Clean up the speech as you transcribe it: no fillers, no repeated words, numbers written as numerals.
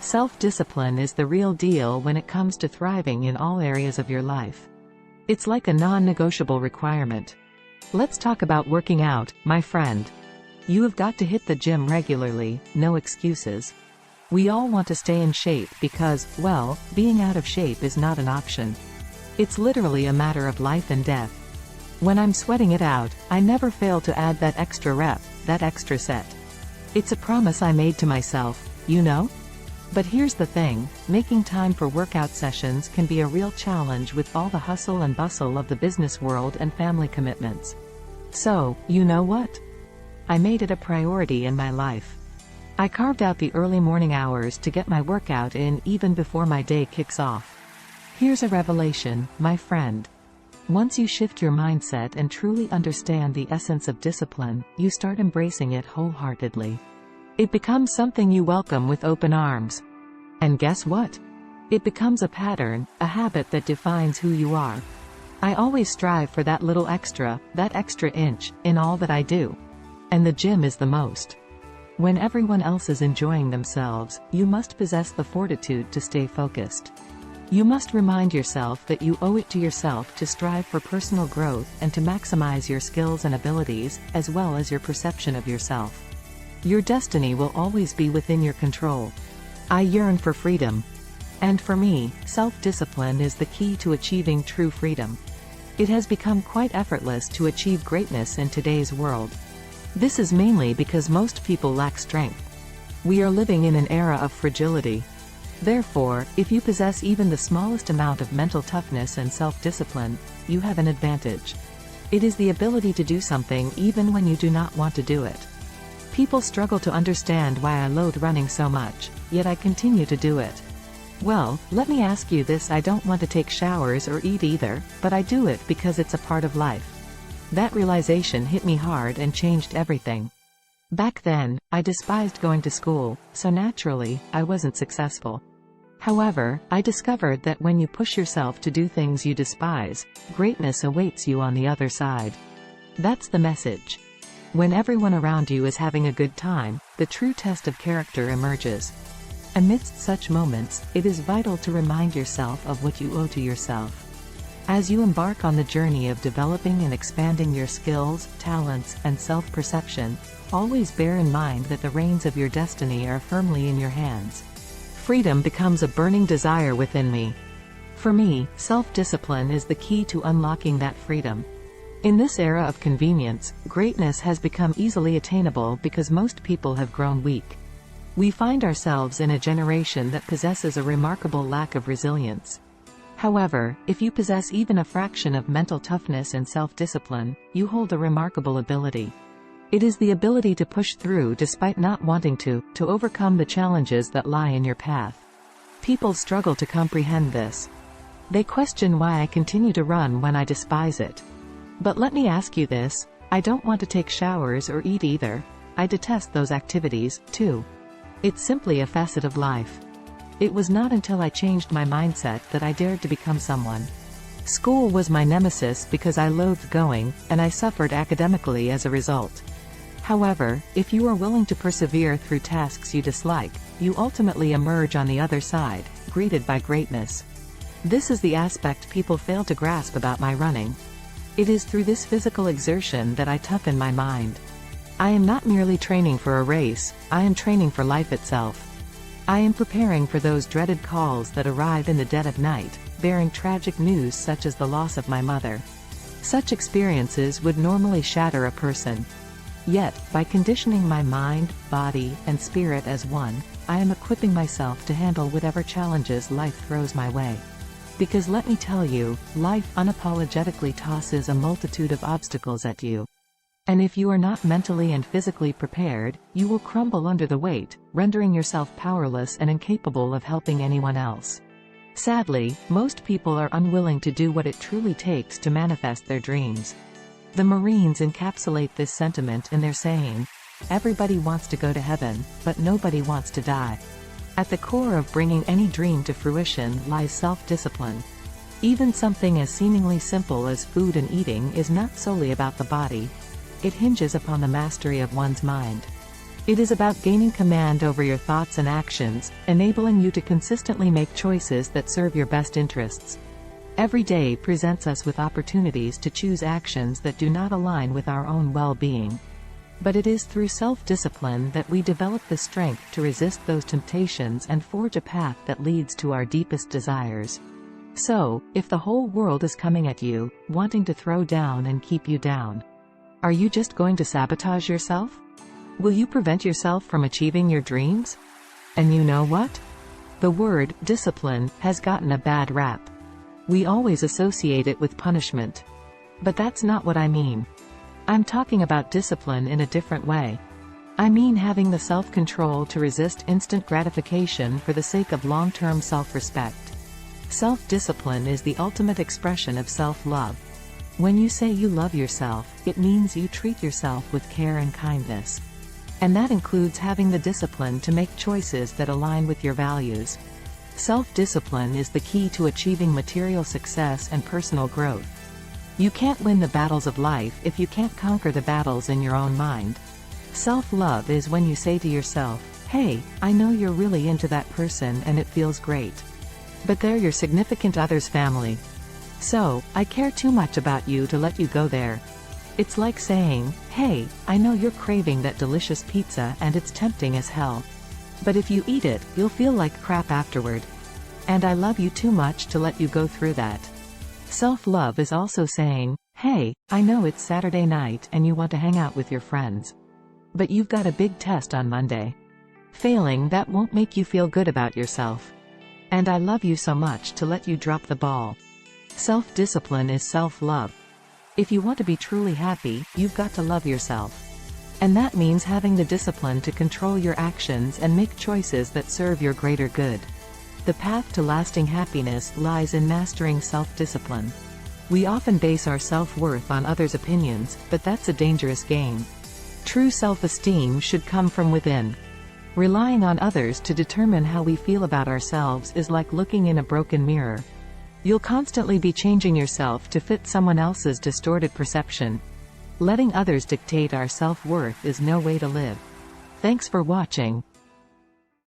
Self-discipline is the real deal when it comes to thriving in all areas of your life. It's like a non-negotiable requirement. Let's talk about working out, my friend. You have got to hit the gym regularly, no excuses. We all want to stay in shape because, well, being out of shape is not an option. It's literally a matter of life and death. When I'm sweating it out, I never fail to add that extra rep, that extra set. It's a promise I made to myself, you know? But here's the thing, making time for workout sessions can be a real challenge with all the hustle and bustle of the business world and family commitments. So, you know what? I made it a priority in my life. I carved out the early morning hours to get my workout in even before my day kicks off. Here's a revelation, my friend. Once you shift your mindset and truly understand the essence of discipline, you start embracing it wholeheartedly. It becomes something you welcome with open arms. And guess what? It becomes a pattern, a habit that defines who you are. I always strive for that little extra, that extra inch, in all that I do. And the gym is the most. When everyone else is enjoying themselves, you must possess the fortitude to stay focused. You must remind yourself that you owe it to yourself to strive for personal growth and to maximize your skills and abilities, as well as your perception of yourself. Your destiny will always be within your control. I yearn for freedom. And for me, self-discipline is the key to achieving true freedom. It has become quite effortless to achieve greatness in today's world. This is mainly because most people lack strength. We are living in an era of fragility. Therefore, if you possess even the smallest amount of mental toughness and self-discipline, you have an advantage. It is the ability to do something even when you do not want to do it. People struggle to understand why I loathe running so much, yet I continue to do it. Well, let me ask you this: I don't want to take showers or eat either, but I do it because it's a part of life. That realization hit me hard and changed everything. Back then, I despised going to school, so naturally, I wasn't successful. However, I discovered that when you push yourself to do things you despise, greatness awaits you on the other side. That's the message. When everyone around you is having a good time, the true test of character emerges. Amidst such moments, it is vital to remind yourself of what you owe to yourself. As you embark on the journey of developing and expanding your skills, talents, and self-perception, always bear in mind that the reins of your destiny are firmly in your hands. Freedom becomes a burning desire within me. For me, self-discipline is the key to unlocking that freedom. In this era of convenience, greatness has become easily attainable because most people have grown weak. We find ourselves in a generation that possesses a remarkable lack of resilience. However, if you possess even a fraction of mental toughness and self-discipline, you hold a remarkable ability. It is the ability to push through despite not wanting to overcome the challenges that lie in your path. People struggle to comprehend this. They question why I continue to run when I despise it. But let me ask you this: I don't want to take showers or eat either. I detest those activities, too. It's simply a facet of life. It was not until I changed my mindset that I dared to become someone. School was my nemesis because I loathed going, and I suffered academically as a result. However, if you are willing to persevere through tasks you dislike, you ultimately emerge on the other side, greeted by greatness. This is the aspect people fail to grasp about my running. It is through this physical exertion that I toughen my mind. I am not merely training for a race, I am training for life itself. I am preparing for those dreaded calls that arrive in the dead of night, bearing tragic news such as the loss of my mother. Such experiences would normally shatter a person. Yet, by conditioning my mind, body, and spirit as one, I am equipping myself to handle whatever challenges life throws my way. Because let me tell you, life unapologetically tosses a multitude of obstacles at you. And if you are not mentally and physically prepared, you will crumble under the weight, rendering yourself powerless and incapable of helping anyone else. Sadly, most people are unwilling to do what it truly takes to manifest their dreams. The Marines encapsulate this sentiment in their saying, "Everybody wants to go to heaven, but nobody wants to die." At the core of bringing any dream to fruition lies self-discipline. Even something as seemingly simple as food and eating is not solely about the body. It hinges upon the mastery of one's mind. It is about gaining command over your thoughts and actions, enabling you to consistently make choices that serve your best interests. Every day presents us with opportunities to choose actions that do not align with our own well-being. But it is through self-discipline that we develop the strength to resist those temptations and forge a path that leads to our deepest desires. So, if the whole world is coming at you, wanting to throw down and keep you down, are you just going to sabotage yourself? Will you prevent yourself from achieving your dreams? And you know what? The word discipline has gotten a bad rap. We always associate it with punishment. But that's not what I mean. I'm talking about discipline in a different way. I mean having the self-control to resist instant gratification for the sake of long-term self-respect. Self-discipline is the ultimate expression of self-love. When you say you love yourself, it means you treat yourself with care and kindness. And that includes having the discipline to make choices that align with your values. Self-discipline is the key to achieving material success and personal growth. You can't win the battles of life if you can't conquer the battles in your own mind. Self-love is when you say to yourself, hey, I know you're really into that person and it feels great. But they're your significant other's family. So, I care too much about you to let you go there. It's like saying, hey, I know you're craving that delicious pizza and it's tempting as hell. But if you eat it, you'll feel like crap afterward. And I love you too much to let you go through that. Self-love is also saying, hey, I know it's Saturday night and you want to hang out with your friends. But you've got a big test on Monday. Failing that won't make you feel good about yourself. And I love you so much to let you drop the ball. Self-discipline is self-love. If you want to be truly happy, you've got to love yourself. And that means having the discipline to control your actions and make choices that serve your greater good. The path to lasting happiness lies in mastering self-discipline. We often base our self-worth on others' opinions, but that's a dangerous game. True self-esteem should come from within. Relying on others to determine how we feel about ourselves is like looking in a broken mirror. You'll constantly be changing yourself to fit someone else's distorted perception. Letting others dictate our self-worth is no way to live. Thanks for watching.